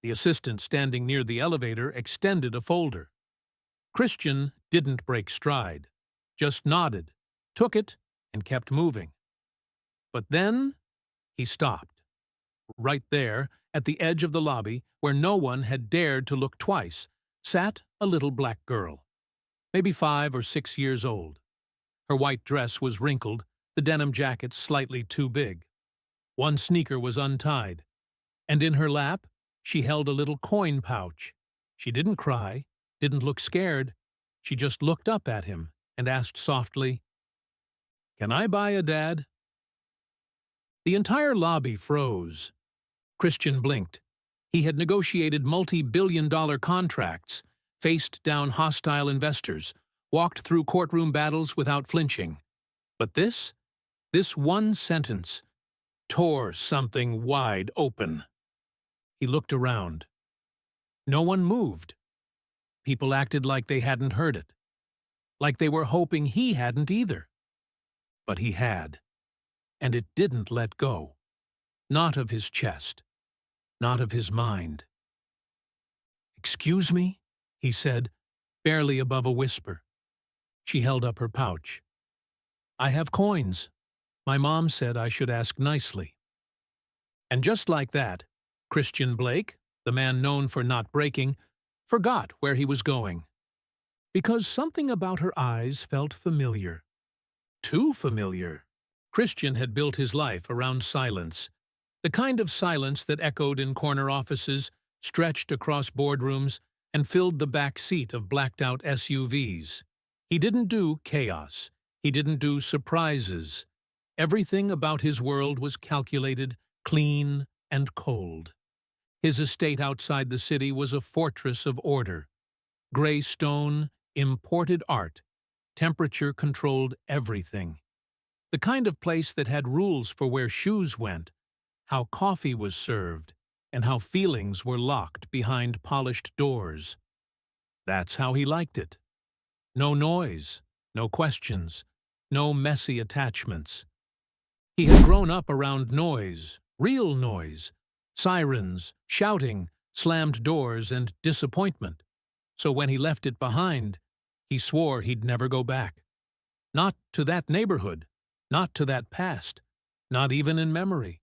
The assistant standing near the elevator extended a folder. Christian didn't break stride, just nodded, took it, and kept moving. But then he stopped. Right there, at the edge of the lobby, where no one had dared to look twice, sat a little black girl, maybe 5 or 6 years old. Her white dress was wrinkled, the denim jacket slightly too big. One sneaker was untied, and in her lap she held a little coin pouch. She didn't cry, didn't look scared. She just looked up at him and asked softly, "Can I buy a dad?" The entire lobby froze. Christian blinked. He had negotiated multi-billion-dollar contracts, faced down hostile investors, walked through courtroom battles without flinching. But this one sentence, tore something wide open. He looked around. No one moved. People acted like they hadn't heard it, like they were hoping he hadn't either. But he had, and it didn't let go. Not of his chest, not of his mind. "Excuse me?" he said, barely above a whisper. She held up her pouch. "I have coins. My mom said I should ask nicely." And just like that, Christian Blake, the man known for not breaking, forgot where he was going. Because something about her eyes felt familiar. Too familiar. Christian had built his life around silence, the kind of silence that echoed in corner offices, stretched across boardrooms, and filled the back seat of blacked-out SUVs. He didn't do chaos. He didn't do surprises. Everything about his world was calculated, clean, and cold. His estate outside the city was a fortress of order. Gray stone, imported art, temperature-controlled everything. The kind of place that had rules for where shoes went, how coffee was served, and how feelings were locked behind polished doors. That's how he liked it. No noise, no questions, no messy attachments. He had grown up around noise, real noise, sirens, shouting, slammed doors, and disappointment. So when he left it behind, he swore he'd never go back. Not to that neighborhood, not to that past, not even in memory.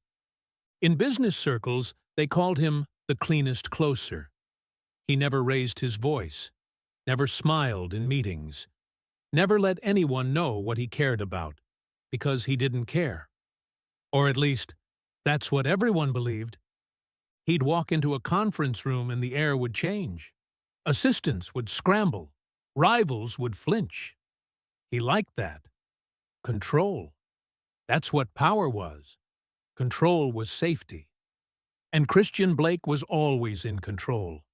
In business circles, they called him the cleanest closer. He never raised his voice, never smiled in meetings, never let anyone know what he cared about, because he didn't care. Or at least, that's what everyone believed. He'd walk into a conference room and the air would change. Assistants would scramble. Rivals would flinch. He liked that. Control. That's what power was. Control was safety. And Christian Blake was always in control.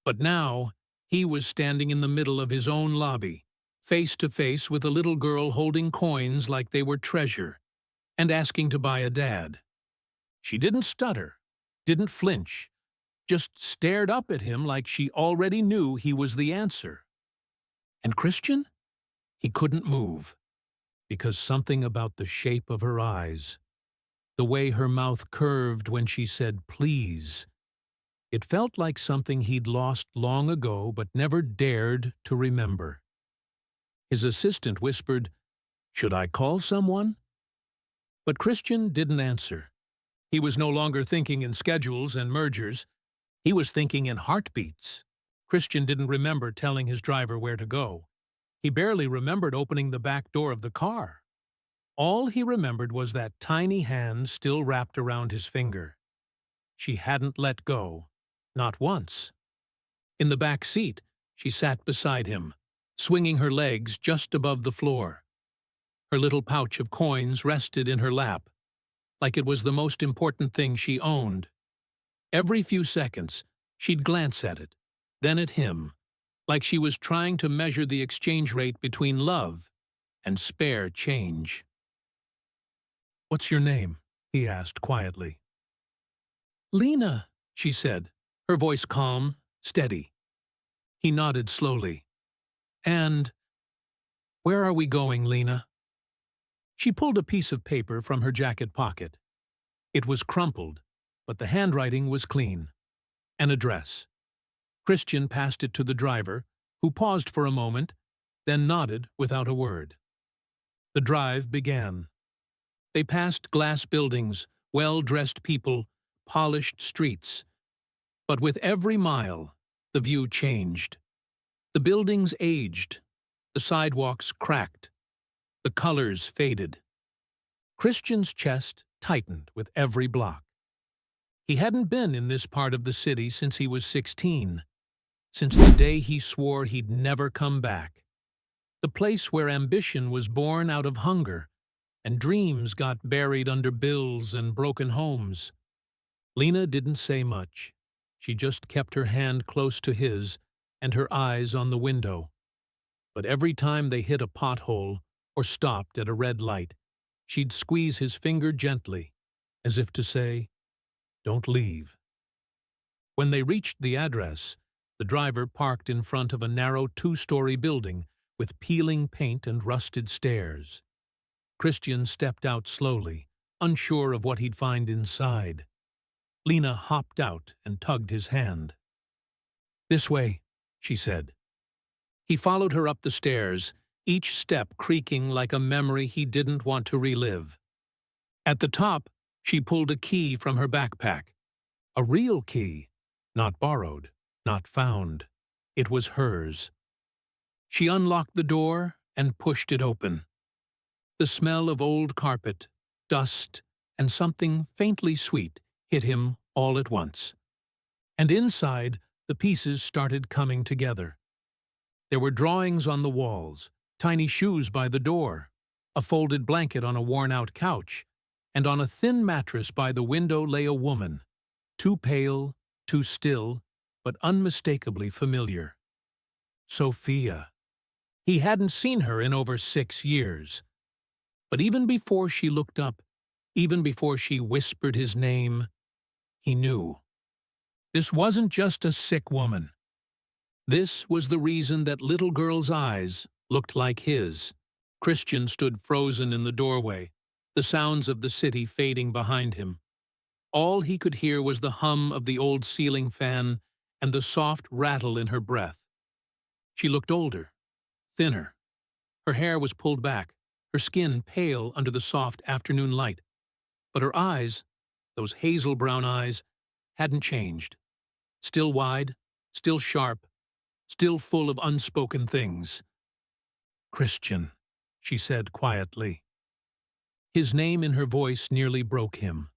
But now, he was standing in the middle of his own lobby, face to face with a little girl holding coins like they were treasure, and asking to buy a dad. She didn't stutter, didn't flinch, just stared up at him like she already knew he was the answer. And Christian? He couldn't move, because something about the shape of her eyes, the way her mouth curved when she said please, it felt like something he'd lost long ago but never dared to remember. His assistant whispered, "Should I call someone?" But Christian didn't answer. He was no longer thinking in schedules and mergers. He was thinking in heartbeats. Christian didn't remember telling his driver where to go. He barely remembered opening the back door of the car. All he remembered was that tiny hand still wrapped around his finger. She hadn't let go, not once. In the back seat, she sat beside him, swinging her legs just above the floor. Her little pouch of coins rested in her lap, like it was the most important thing she owned. Every few seconds, she'd glance at it, then at him, like she was trying to measure the exchange rate between love and spare change. "What's your name?" he asked quietly. "Lena," she said, her voice calm, steady. He nodded slowly. "And where are we going, Lena?" She pulled a piece of paper from her jacket pocket. It was crumpled, but the handwriting was clean. An address. Christian passed it to the driver, who paused for a moment, then nodded without a word. The drive began. They passed glass buildings, well-dressed people, polished streets. But with every mile, the view changed. The buildings aged, the sidewalks cracked, the colors faded. Christian's chest tightened with every block. He hadn't been in this part of the city since he was 16, since the day he swore he'd never come back. The place where ambition was born out of hunger, and dreams got buried under bills and broken homes. Lena didn't say much. She just kept her hand close to his and her eyes on the window. But every time they hit a pothole or stopped at a red light, she'd squeeze his finger gently, as if to say, "Don't leave." When they reached the address, the driver parked in front of a narrow two-story building with peeling paint and rusted stairs. Christian stepped out slowly, unsure of what he'd find inside. Lena hopped out and tugged his hand. "This way," she said. He followed her up the stairs, each step creaking like a memory he didn't want to relive. At the top, she pulled a key from her backpack. A real key, not borrowed, not found. It was hers. She unlocked the door and pushed it open. The smell of old carpet, dust, and something faintly sweet hit him all at once. And inside, the pieces started coming together. There were drawings on the walls, tiny shoes by the door, a folded blanket on a worn-out couch, and on a thin mattress by the window lay a woman, too pale, too still, but unmistakably familiar. Sophia. He hadn't seen her in over 6 years. But even before she looked up, even before she whispered his name, he knew. This wasn't just a sick woman. This was the reason that little girl's eyes looked like his. Christian stood frozen in the doorway, the sounds of the city fading behind him. All he could hear was the hum of the old ceiling fan and the soft rattle in her breath. She looked older, thinner. Her hair was pulled back, her skin pale under the soft afternoon light. But her eyes, those hazel-brown eyes, hadn't changed. Still wide, still sharp, still full of unspoken things. "Christian," she said quietly. His name in her voice nearly broke him.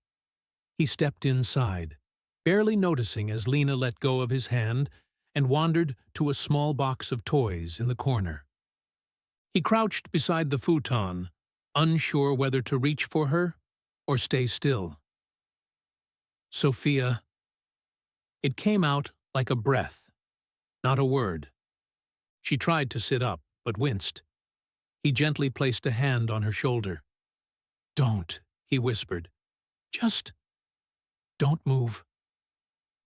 He stepped inside, barely noticing as Lena let go of his hand and wandered to a small box of toys in the corner. He crouched beside the futon, unsure whether to reach for her or stay still. "Sophia." It came out like a breath, not a word. She tried to sit up, but winced. He gently placed a hand on her shoulder. "Don't," he whispered. "Just don't move."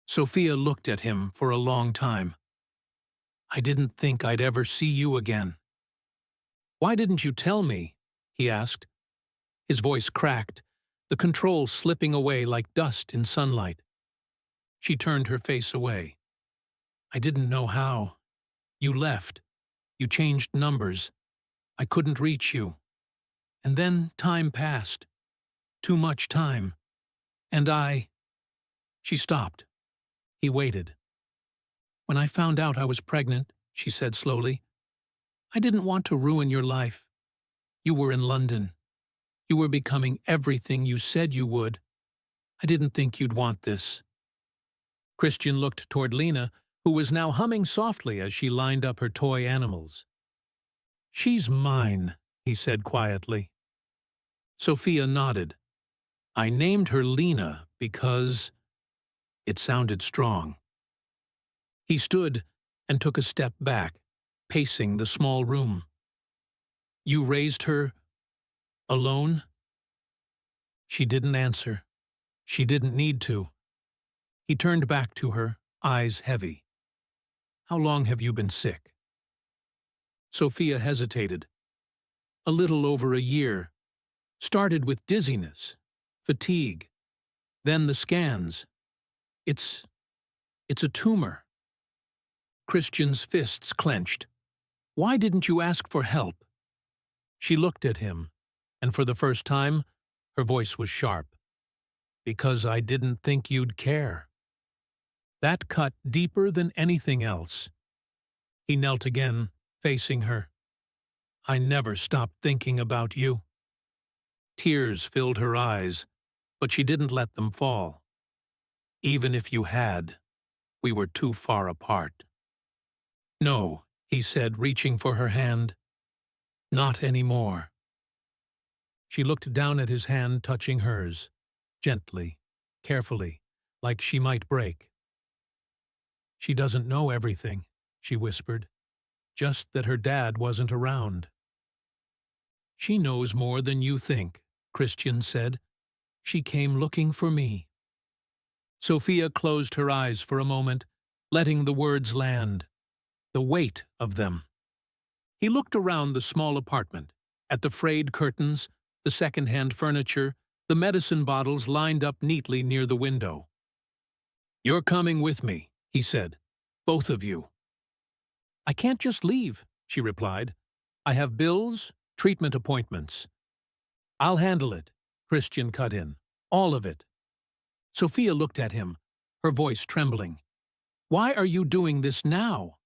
Sophia looked at him for a long time. "I didn't think I'd ever see you again." "Why didn't you tell me?" he asked. His voice cracked, the control slipping away like dust in sunlight. She turned her face away. "I didn't know how. You left. You changed numbers. I couldn't reach you. And then time passed. Too much time. And I—" She stopped. He waited. "When I found out I was pregnant," she said slowly, "I didn't want to ruin your life. You were in London. You were becoming everything you said you would. I didn't think you'd want this." Christian looked toward Lena, who was now humming softly as she lined up her toy animals. "She's mine," he said quietly. Sophia nodded. "I named her Lena because—" It sounded strong. He stood and took a step back, pacing the small room. "You raised her alone?" She didn't answer. She didn't need to. He turned back to her, eyes heavy. "How long have you been sick?" Sophia hesitated. "A little over a year. Started with dizziness, fatigue, then the scans. It's It's a tumor. Christian's fists clenched. Why didn't you ask for help? She looked at him, and for the first time, her voice was sharp. Because I didn't think you'd care. That cut deeper than anything else. He knelt again, facing her. I never stopped thinking about you. Tears filled her eyes, but she didn't let them fall. Even if you had, we were too far apart. No, he said, reaching for her hand. Not anymore. She looked down at his hand, touching hers, gently, carefully, like she might break. She doesn't know everything, she whispered, just that her dad wasn't around. She knows more than you think, Christian said. She came looking for me. Sophia closed her eyes for a moment, letting the words land, the weight of them. He looked around the small apartment, at the frayed curtains, the second-hand furniture, the medicine bottles lined up neatly near the window. You're coming with me, he said. Both of you. I can't just leave, she replied. I have bills, treatment appointments. I'll handle it, Christian cut in. All of it. Sophia looked at him, her voice trembling. Why are you doing this now?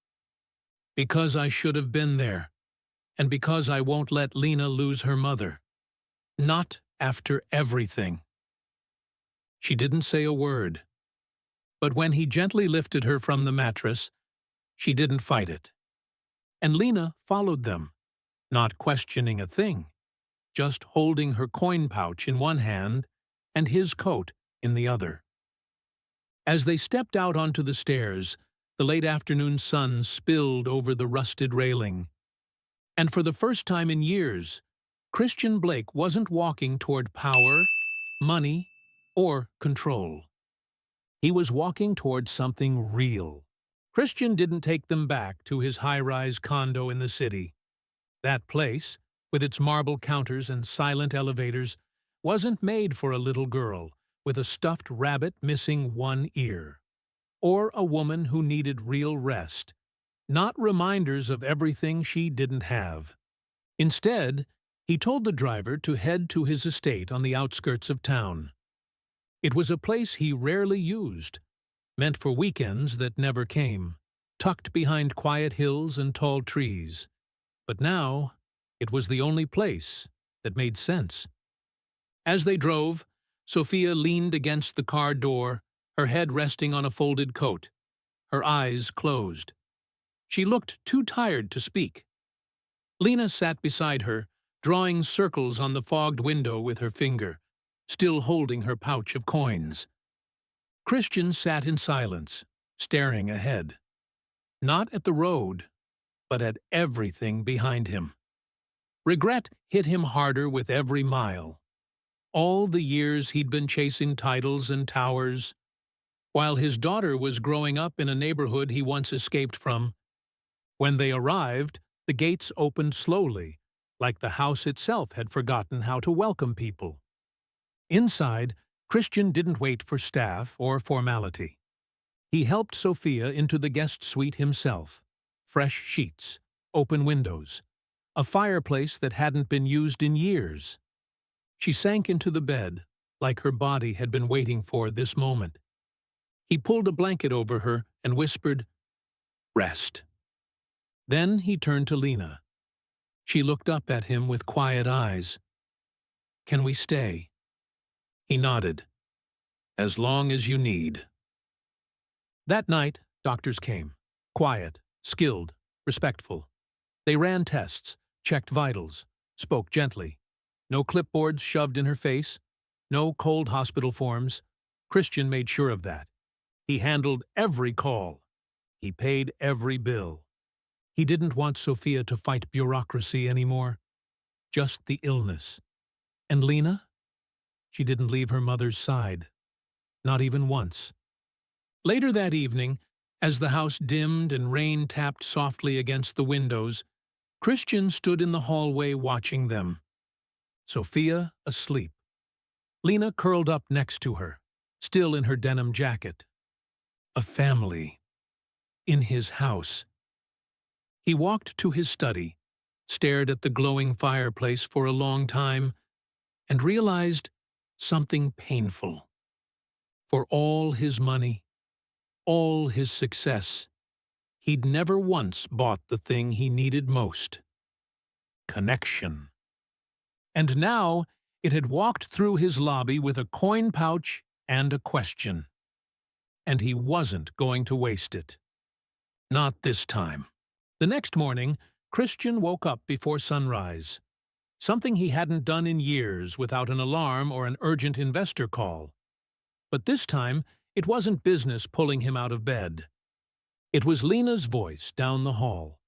Because I should have been there, and because I won't let Lena lose her mother. Not after everything. She didn't say a word. But when he gently lifted her from the mattress, she didn't fight it. And Lena followed them, not questioning a thing, just holding her coin pouch in one hand and his coat in the other. As they stepped out onto the stairs, the late afternoon sun spilled over the rusted railing. And for the first time in years, Christian Blake wasn't walking toward power, money, or control. He was walking toward something real. Christian didn't take them back to his high-rise condo in the city. That place, with its marble counters and silent elevators, wasn't made for a little girl with a stuffed rabbit missing one ear, or a woman who needed real rest, not reminders of everything she didn't have. Instead, he told the driver to head to his estate on the outskirts of town. It was a place he rarely used, meant for weekends that never came, tucked behind quiet hills and tall trees. But now, it was the only place that made sense. As they drove, Sophia leaned against the car door, her head resting on a folded coat, her eyes closed. She looked too tired to speak. Lena sat beside her, drawing circles on the fogged window with her finger, still holding her pouch of coins. Christian sat in silence, staring ahead. Not at the road, but at everything behind him. Regret hit him harder with every mile. All the years he'd been chasing titles and towers, while his daughter was growing up in a neighborhood he once escaped from. When they arrived, the gates opened slowly, like the house itself had forgotten how to welcome people. Inside, Christian didn't wait for staff or formality. He helped Sophia into the guest suite himself. Fresh sheets, open windows, a fireplace that hadn't been used in years. She sank into the bed, like her body had been waiting for this moment. He pulled a blanket over her and whispered, "Rest." Then he turned to Lena. She looked up at him with quiet eyes. "Can we stay?" He nodded. "As long as you need." That night, doctors came. Quiet, skilled, respectful. They ran tests, checked vitals, spoke gently. No clipboards shoved in her face, no cold hospital forms. Christian made sure of that. He handled every call. He paid every bill. He didn't want Sophia to fight bureaucracy anymore. Just the illness. And Lena? She didn't leave her mother's side. Not even once. Later that evening, as the house dimmed and rain tapped softly against the windows, Christian stood in the hallway watching them. Sophia asleep. Lena curled up next to her, still in her denim jacket. A family. In his house. He walked to his study, stared at the glowing fireplace for a long time, and realized something painful. For all his money, all his success, he'd never once bought the thing he needed most: connection. And now it had walked through his lobby with a coin pouch and a question. And he wasn't going to waste it. Not this time. The next morning, Christian woke up before sunrise, something he hadn't done in years without an alarm or an urgent investor call. But this time, it wasn't business pulling him out of bed. It was Lena's voice down the hall.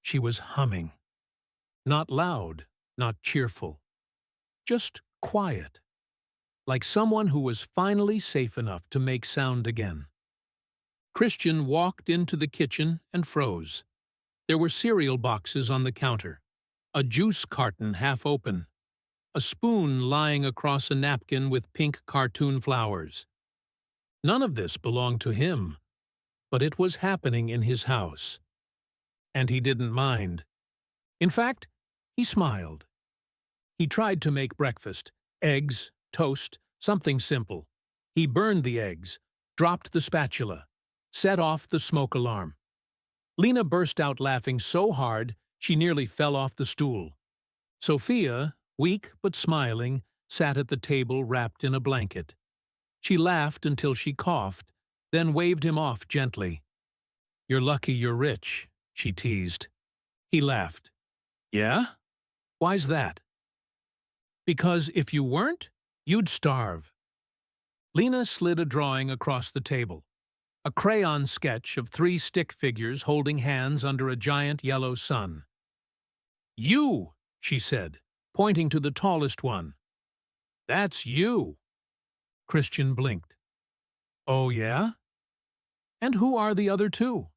She was humming. Not loud, not cheerful. Just quiet. Like someone who was finally safe enough to make sound again. Christian walked into the kitchen and froze. There were cereal boxes on the counter, a juice carton half open, a spoon lying across a napkin with pink cartoon flowers. None of this belonged to him, but it was happening in his house. And he didn't mind. In fact, he smiled. He tried to make breakfast, eggs, toast, something simple. He burned the eggs, dropped the spatula, set off the smoke alarm. Lena burst out laughing so hard she nearly fell off the stool. Sophia, weak but smiling, sat at the table wrapped in a blanket. She laughed until she coughed, then waved him off gently. "You're lucky you're rich," she teased. He laughed. "Yeah? Why's that?" "Because if you weren't, you'd starve." Lena slid a drawing across the table. A crayon sketch of 3 stick figures holding hands under a giant yellow sun. "You," she said, pointing to the tallest one. "That's you." Christian blinked. "Oh, yeah? And who are the other 2?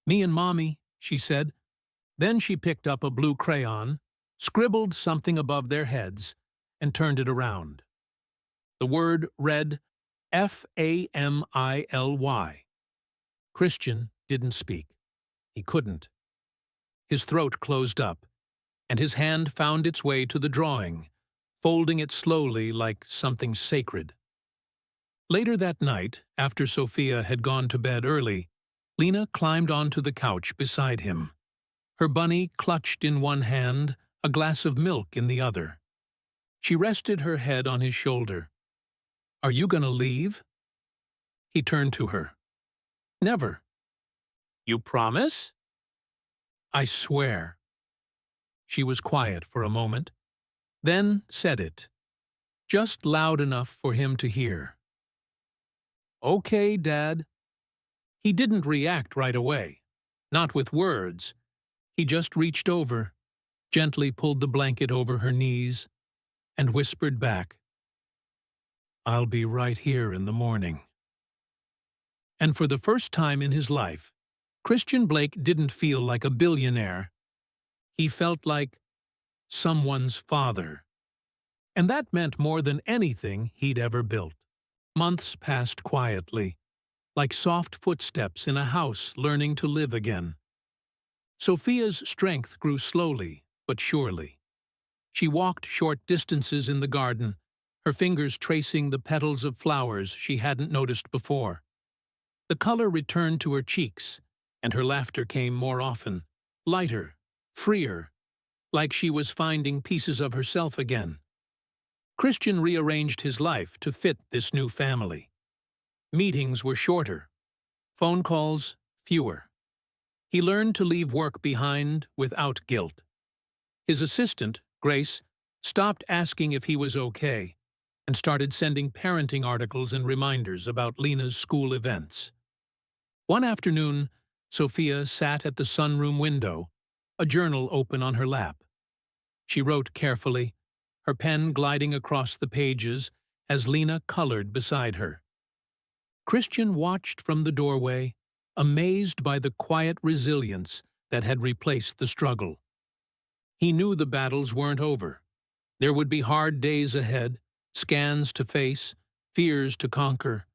"Me and Mommy," she said. Then she picked up a blue crayon, scribbled something above their heads, and turned it around. The word read Family. Christian didn't speak. He couldn't. His throat closed up, and his hand found its way to the drawing, folding it slowly like something sacred. Later that night, after Sophia had gone to bed early, Lena climbed onto the couch beside him. Her bunny clutched in one hand, a glass of milk in the other. She rested her head on his shoulder. "Are you gonna leave?" He turned to her. "Never." "You promise?" "I swear." She was quiet for a moment, then said it, just loud enough for him to hear. "Okay, Dad." He didn't react right away, not with words. He just reached over, gently pulled the blanket over her knees, and whispered back, "I'll be right here in the morning." And for the first time in his life, Christian Blake didn't feel like a billionaire. He felt like someone's father. And that meant more than anything he'd ever built. Months passed quietly, like soft footsteps in a house learning to live again. Sophia's strength grew slowly but surely. She walked short distances in the garden, her fingers tracing the petals of flowers she hadn't noticed before. The color returned to her cheeks, and her laughter came more often, lighter, freer, like she was finding pieces of herself again. Christian rearranged his life to fit this new family. Meetings were shorter, phone calls fewer. He learned to leave work behind without guilt. His assistant, Grace, stopped asking if he was okay and started sending parenting articles and reminders about Lena's school events. One afternoon, Sophia sat at the sunroom window, a journal open on her lap. She wrote carefully, her pen gliding across the pages as Lena colored beside her. Christian watched from the doorway, amazed by the quiet resilience that had replaced the struggle. He knew the battles weren't over. There would be hard days ahead, scans to face, fears to conquer.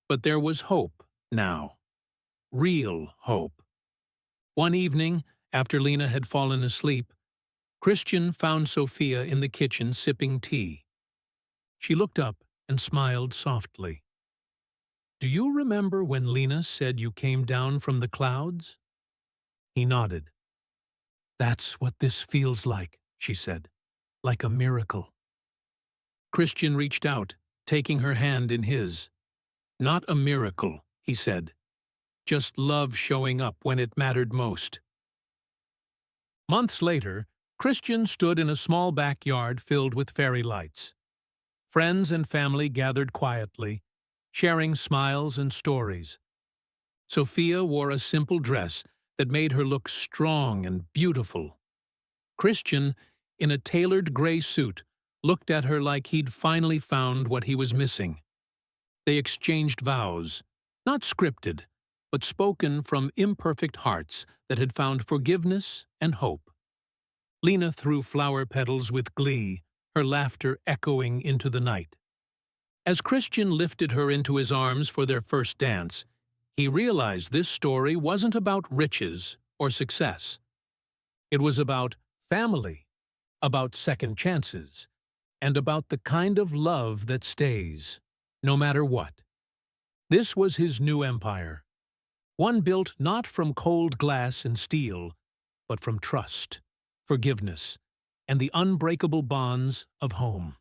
But there was hope now. Real hope. One evening, after Lena had fallen asleep, Christian found Sophia in the kitchen sipping tea. She looked up and smiled softly. "Do you remember when Lena said you came down from the clouds?" He nodded. "That's what this feels like," she said. "Like a miracle." Christian reached out, taking her hand in his. "Not a miracle," he said. "Just love showing up when it mattered most." Months later, Christian stood in a small backyard filled with fairy lights. Friends and family gathered quietly, sharing smiles and stories. Sophia wore a simple dress that made her look strong and beautiful. Christian, in a tailored gray suit, looked at her like he'd finally found what he was missing. They exchanged vows, not scripted, but spoken from imperfect hearts that had found forgiveness and hope. Lena threw flower petals with glee, her laughter echoing into the night. As Christian lifted her into his arms for their first dance, he realized this story wasn't about riches or success. It was about family, about second chances, and about the kind of love that stays, no matter what. This was his new empire, one built not from cold glass and steel, but from trust, forgiveness, and the unbreakable bonds of home.